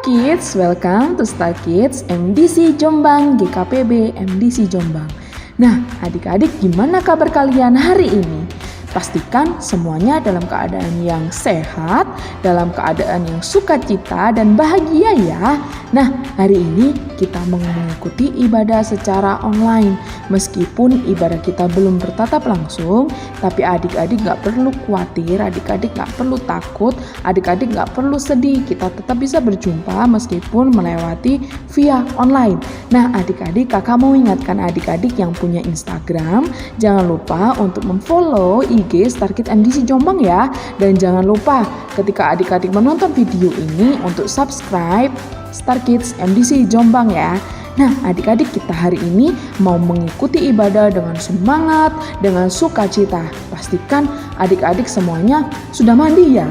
Kids, welcome to Star Kids MDC Jombang GKPB MDC Jombang. Nah, adik-adik gimana kabar kalian hari ini? Pastikan semuanya dalam keadaan yang sehat, dalam keadaan yang sukacita dan bahagia ya. Nah, hari ini kita mengikuti ibadah secara online. Meskipun ibadah kita belum bertatap langsung, tapi adik-adik gak perlu khawatir, adik-adik gak perlu takut, adik-adik gak perlu sedih. Kita tetap bisa berjumpa meskipun melewati via online. Nah, adik-adik, kakak mau ingatkan adik-adik yang punya Instagram, jangan lupa untuk memfollow IG Star Kids MDC Jombang ya. Dan jangan lupa ketika adik-adik menonton video ini untuk subscribe Star Kids MDC Jombang ya. Nah, adik-adik, kita hari ini mau mengikuti ibadah dengan semangat, dengan sukacita. Pastikan adik-adik semuanya sudah mandi ya.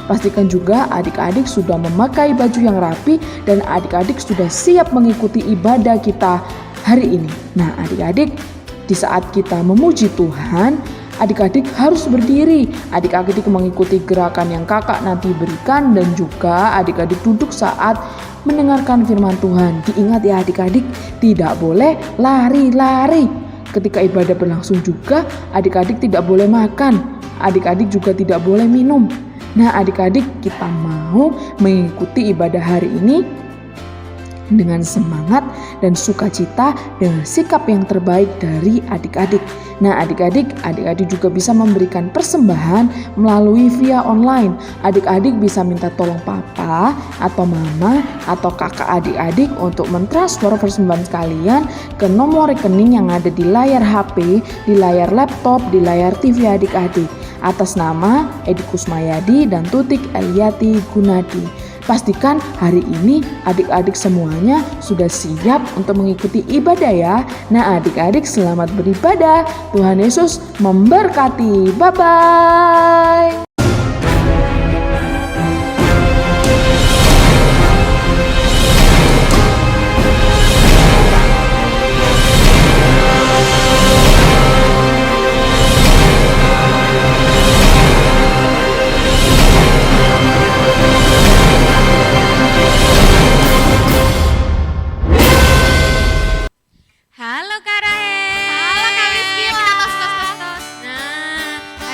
Pastikan juga adik-adik sudah memakai baju yang rapi dan adik-adik sudah siap mengikuti ibadah kita hari ini. Nah, adik-adik, di saat kita memuji Tuhan, adik-adik harus berdiri. Adik-adik mengikuti gerakan yang kakak nanti berikan dan juga adik-adik duduk saat mendengarkan firman Tuhan. Diingat ya adik-adik, tidak boleh lari-lari. Ketika ibadah berlangsung juga, adik-adik tidak boleh makan. Adik-adik juga tidak boleh minum. Nah, adik-adik, kita mau mengikuti ibadah hari ini dengan semangat dan sukacita, dengan sikap yang terbaik dari adik-adik. Nah, adik-adik juga bisa memberikan persembahan melalui via online. Adik-adik bisa minta tolong papa atau mama atau kakak adik-adik untuk mentransfer persembahan sekalian ke nomor rekening yang ada di layar HP, di layar laptop, di layar TV adik-adik atas nama Edi Kusmayadi dan Tutik Eliati Gunadi. Pastikan hari ini adik-adik semuanya sudah siap untuk mengikuti ibadah ya. Nah, adik-adik selamat beribadah. Tuhan Yesus memberkati. Bye-bye.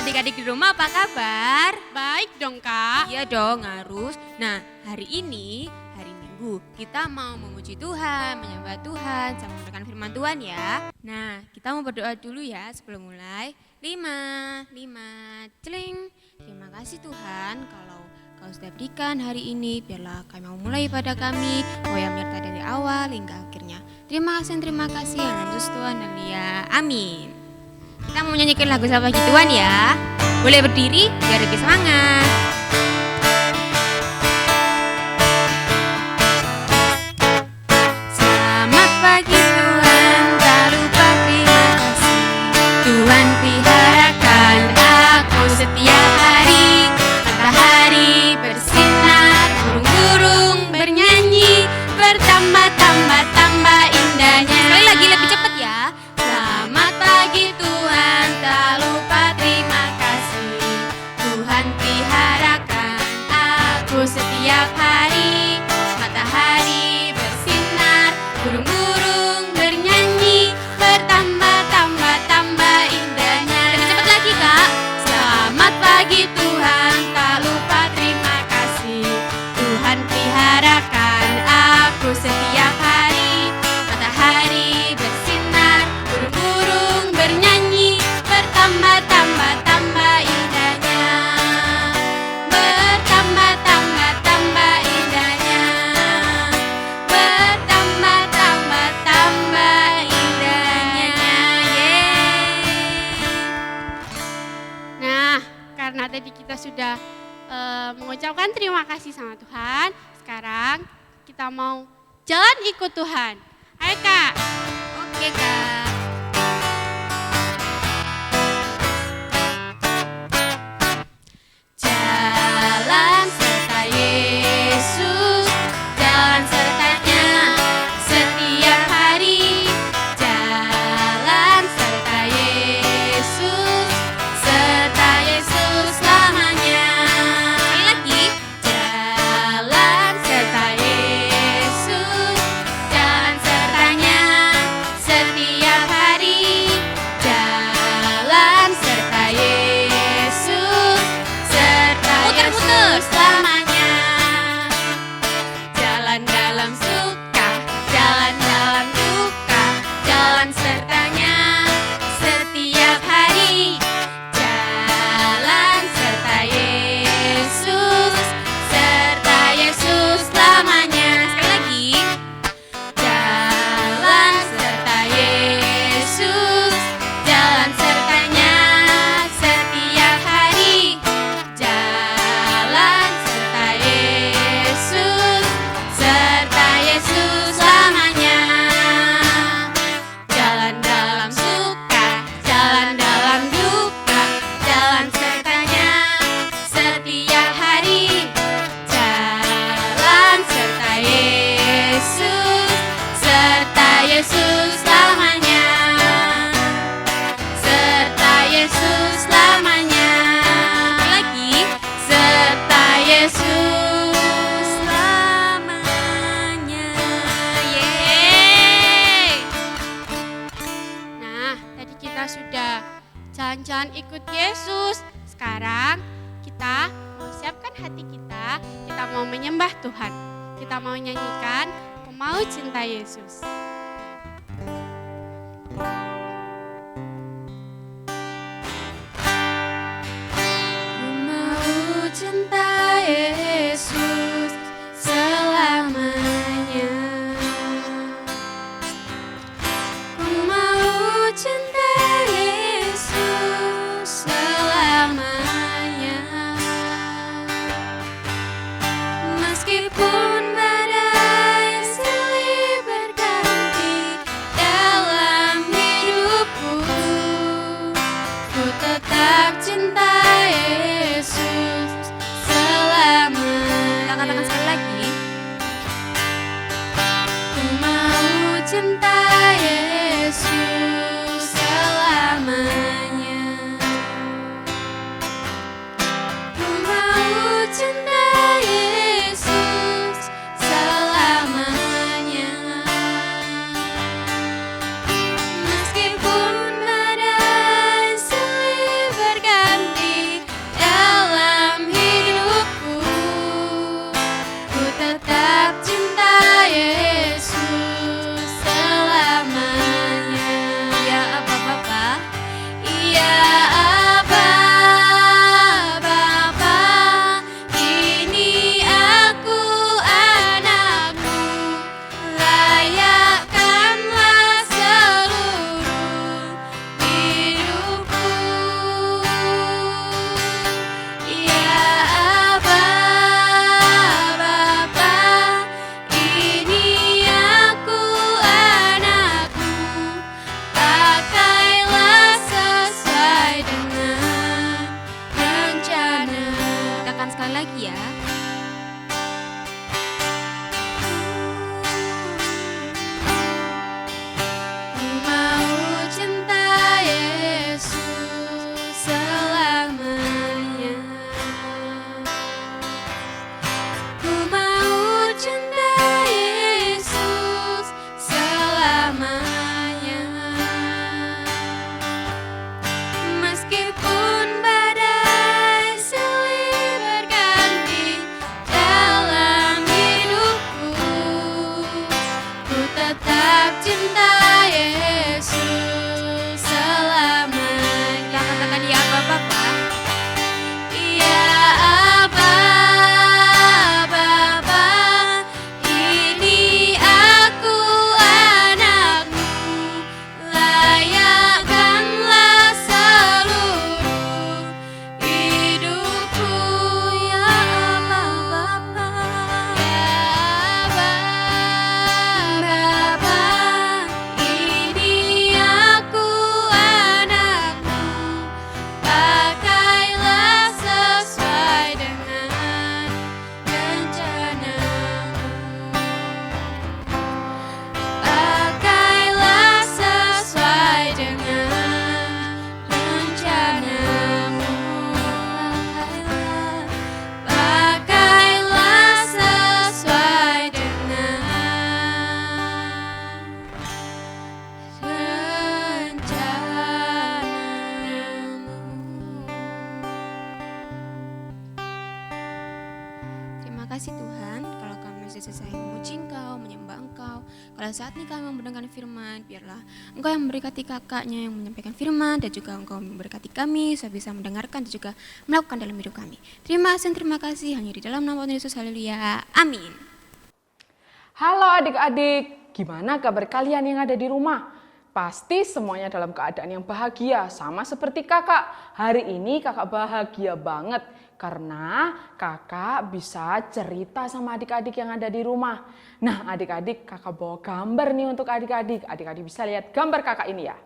Adik-adik di rumah apa kabar? Baik dong Kak. Iya dong, harus. Nah, hari ini, hari Minggu, kita mau memuji Tuhan, menyembah Tuhan, sama mendengarkan firman Tuhan ya. Nah, kita mau berdoa dulu ya sebelum mulai. 5, celing. Terima kasih Tuhan kalau Kau sudah berikan hari ini, biarlah kami mau mulai pada kami, Kau yang menyertai dari awal hingga akhirnya. Terima kasih yang Yesus Tuhan dan Lia. Amin. Kita mau menyanyikan lagu Selamat Pagi Tuhan ya. Boleh berdiri biar lebih semangat. Selamat pagi Tuhan, tak lupa terima kasih. Tuhan peliharakan aku setiap hari. Matahari bersinar, burung-burung bernyanyi, bertambah indahnya. Sekali lagi lebih cepat ya. Selamat pagi Tuhan, tak lupa terima kasih. Tuhan peliharakan aku setiap hari. Matahari bersinar, burung-burung bernyanyi, bertambah indahnya. Lebih cepat lagi Kak. Selamat pagi Tuhan, tak lupa terima kasih. Tuhan peliharakan aku setiap hari. Matahari bersinar, burung-burung bernyanyi, bertambah indahnya. Bertambah indahnya. Bertambah indahnya. Yeay. Nah, karena tadi kita sudah mengucapkan terima kasih sama Tuhan, sekarang kita mau jalan ikut Tuhan. Ayo Kak. Oke Kak. Jalan serta Yesus, jalan sertanya setiap hari. Jalan serta Yesus selamanya. Sekali lagi. Jalan serta Yesus. Yesus, serta Yesus selamanya. Serta Yesus selamanya. Lagi, serta Yesus selamanya. Yeay. Nah, tadi kita sudah jalan-jalan ikut Yesus. Sekarang kita mau siapkan hati kita mau menyembah Tuhan. Kita mau nyanyikan Aku Mau Cinta Yesus. Ku mau cinta Yesus selamanya. Ku mau cinta Yesus selamanya. Meskipun badai silih berganti dalam hidupku, ku tetap cinta Yesus selamanya. Katakan sekali lagi. Ku mau cinta Yesus selamanya. Ku mau cinta Yesus selamanya. Meskipun badai silih berganti dalam hidupku, ku tetap cinta Yesus selamanya. Ya Aba Bapa, ya Aba Bapa, ini aku anakmu, layakkanlah seluruh hidupku. Ya Aba Bapa, ini aku anakmu, pakailah sesuai dengan rencana. Katakan sekali lagi ya. Ku mau cinta Yesus selamanya. Ku mau cinta Yesus selamanya. Meskipun badai silih berganti dalam hidupku, ku tetap cinta Yesus selamanya. Katakan ya Aba Bapa. Ya Aba Bapa, ini aku anakmu, layakkanlah seluruh hidupku. Ya Aba Bapa, ya Aba Bapa, ini aku anakmu, pakailah sesuai dengan rencanamu. Pakailah sesuai dengan rencanamu. Pakailah sesuai dengan rencanamu. Terima kasih Tuhan, kalau kami masih selesai memuji Engkau, menyembah Engkau. Kalau saat ini kami mendengarkan firman, biarlah Engkau yang memberkati kakaknya yang menyampaikan firman, dan juga Engkau memberkati kami, supaya bisa mendengarkan dan juga melakukan dalam hidup kami. Terima kasih, hanya di dalam nama Tuhan Yesus, haleluya, amin. Halo adik-adik, gimana kabar kalian yang ada di rumah? Pasti semuanya dalam keadaan yang bahagia, sama seperti kakak. Hari ini kakak bahagia banget karena kakak bisa cerita sama adik-adik yang ada di rumah. Nah adik-adik, kakak bawa gambar nih untuk adik-adik. Adik-adik bisa lihat gambar kakak ini ya.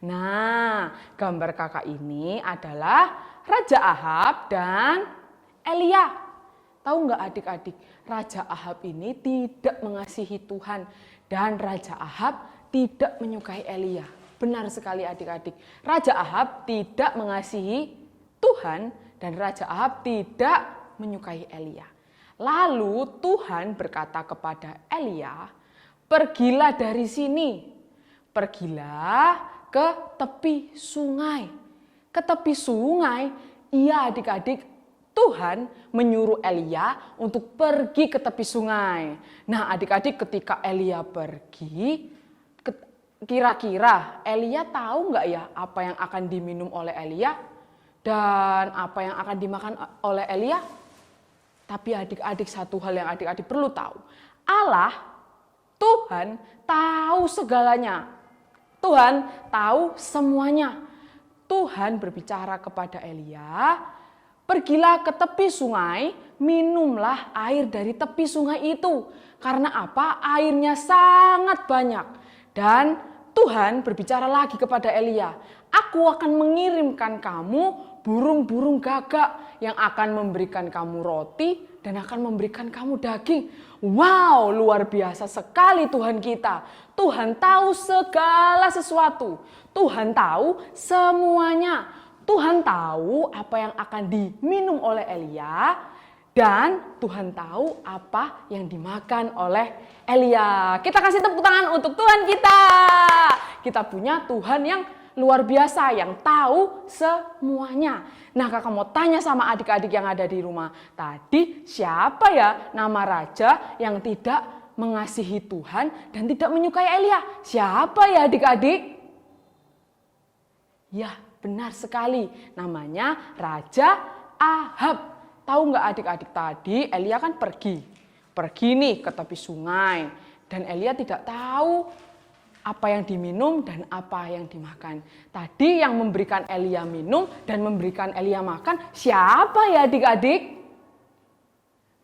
Nah, gambar kakak ini adalah Raja Ahab dan Elia. Tahu nggak adik-adik, Raja Ahab ini tidak mengasihi Tuhan dan Raja Ahab tidak menyukai Elia. Benar sekali adik-adik. Raja Ahab tidak mengasihi Tuhan dan Raja Ahab tidak menyukai Elia. Lalu Tuhan berkata kepada Elia, "Pergilah dari sini. Pergilah ke tepi sungai." Ke tepi sungai, iya adik-adik, Tuhan menyuruh Elia untuk pergi ke tepi sungai. Nah adik-adik, ketika Elia pergi, kira-kira Elia tahu nggak ya apa yang akan diminum oleh Elia dan apa yang akan dimakan oleh Elia? Tapi adik-adik, satu hal yang adik-adik perlu tahu. Allah, Tuhan tahu segalanya. Tuhan tahu semuanya. Tuhan berbicara kepada Elia, "Pergilah ke tepi sungai, minumlah air dari tepi sungai itu." Karena apa? Airnya sangat banyak. Dan Tuhan berbicara lagi kepada Elia, "Aku akan mengirimkan kamu burung-burung gagak yang akan memberikan kamu roti dan akan memberikan kamu daging." Wow, luar biasa sekali Tuhan kita. Tuhan tahu segala sesuatu. Tuhan tahu semuanya. Tuhan tahu apa yang akan diminum oleh Elia dan Tuhan tahu apa yang dimakan oleh Elia. Kita kasih tepuk tangan untuk Tuhan kita. Kita punya Tuhan yang luar biasa, yang tahu semuanya. Nah, kakak mau tanya sama adik-adik yang ada di rumah. Tadi siapa ya nama raja yang tidak mengasihi Tuhan dan tidak menyukai Elia? Siapa ya adik-adik? Ya, benar sekali. Namanya Raja Ahab. Tahu nggak adik-adik, tadi Elia kan pergi nih ke tepi sungai. Dan Elia tidak tahu apa yang diminum dan apa yang dimakan. Tadi yang memberikan Elia minum dan memberikan Elia makan, siapa ya adik-adik?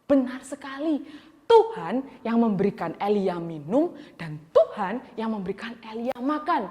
Benar sekali. Tuhan yang memberikan Elia minum dan Tuhan yang memberikan Elia makan.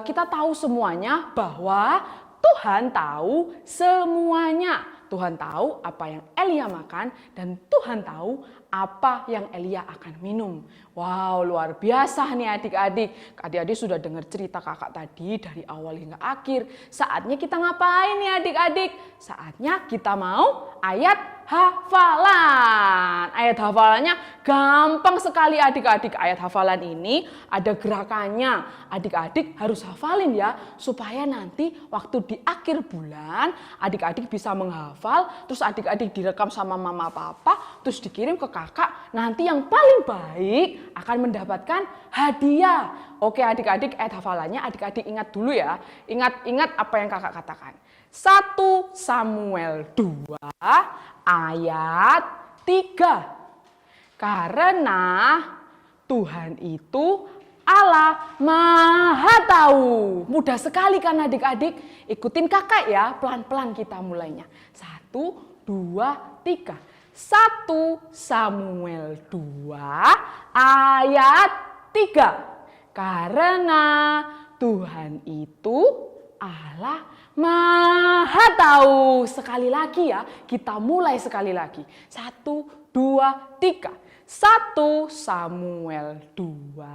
Kita tahu semuanya bahwa Tuhan tahu semuanya. Tuhan tahu apa yang Elia makan dan Tuhan tahu apa yang Elia akan minum. Wow, luar biasa nih adik-adik. Adik-adik sudah dengar cerita kakak tadi dari awal hingga akhir. Saatnya kita ngapain nih adik-adik? Saatnya kita mau ayat hafalan. Ayat hafalannya gampang sekali adik-adik. Ayat hafalan ini ada gerakannya. Adik-adik harus hafalin ya, supaya nanti waktu di akhir bulan adik-adik bisa menghafal, terus adik-adik direkam sama mama papa, terus dikirim ke kakak. Nanti yang paling baik akan mendapatkan hadiah. Oke adik-adik, ayat hafalannya adik-adik ingat dulu ya. Ingat apa yang kakak katakan. 1 Samuel 2 ayat 3. Karena Tuhan itu Allah Maha Tahu. Mudah sekali kan adik-adik? Ikutin kakak ya, pelan-pelan kita mulainya. 1, 2, 3. 1 Samuel 2 ayat 3. Karena Tuhan itu Allah Maha Tahu. Sekali lagi ya, kita mulai sekali lagi. 1, 2, 3. 1 Samuel 2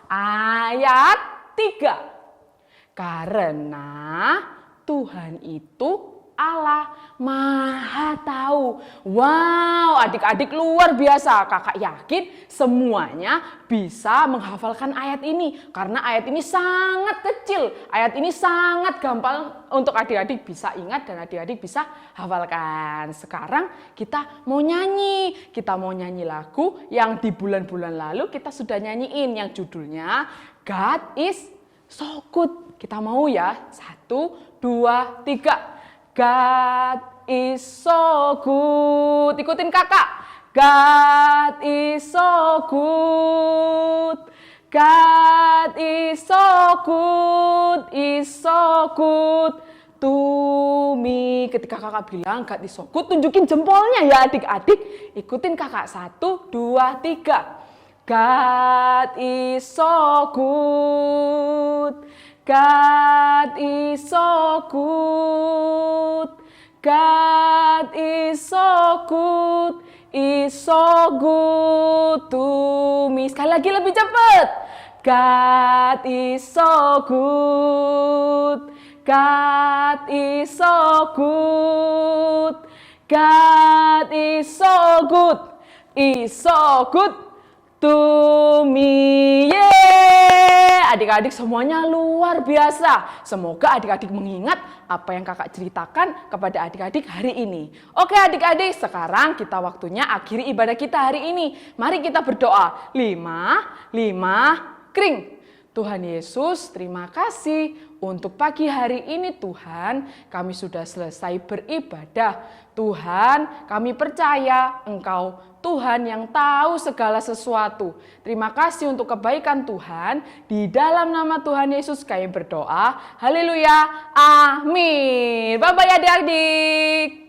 ayat 3. Karena Tuhan itu Allah Maha Tahu. Wow, adik-adik luar biasa. Kakak yakin semuanya bisa menghafalkan ayat ini. Karena ayat ini sangat kecil. Ayat ini sangat gampang untuk adik-adik bisa ingat dan adik-adik bisa hafalkan. Sekarang kita mau nyanyi. Kita mau nyanyi lagu yang di bulan-bulan lalu kita sudah nyanyiin. Yang judulnya God is so good. Kita mau ya. 1, 2, 3. God is so good. Ikutin kakak. God is so good. God is so good to me. Ketika kakak bilang God is so good, tunjukin jempolnya ya adik-adik. Ikutin kakak. 1, 2, 3. God is so good. God is so good. God is so good. is so good to me. Sekali lagi lebih cepat. God is so good. God is so good. God is so good. Is so good to me. Yeay! Adik-adik semuanya luar biasa. Semoga adik-adik mengingat apa yang kakak ceritakan kepada adik-adik hari ini. Oke adik-adik, sekarang kita waktunya akhiri ibadah kita hari ini. Mari kita berdoa. 5 kring. Tuhan Yesus, terima kasih untuk pagi hari ini Tuhan, kami sudah selesai beribadah. Tuhan, kami percaya Engkau Tuhan yang tahu segala sesuatu. Terima kasih untuk kebaikan Tuhan. Di dalam nama Tuhan Yesus kami berdoa. Haleluya. Amin. Bye-bye adik-adik.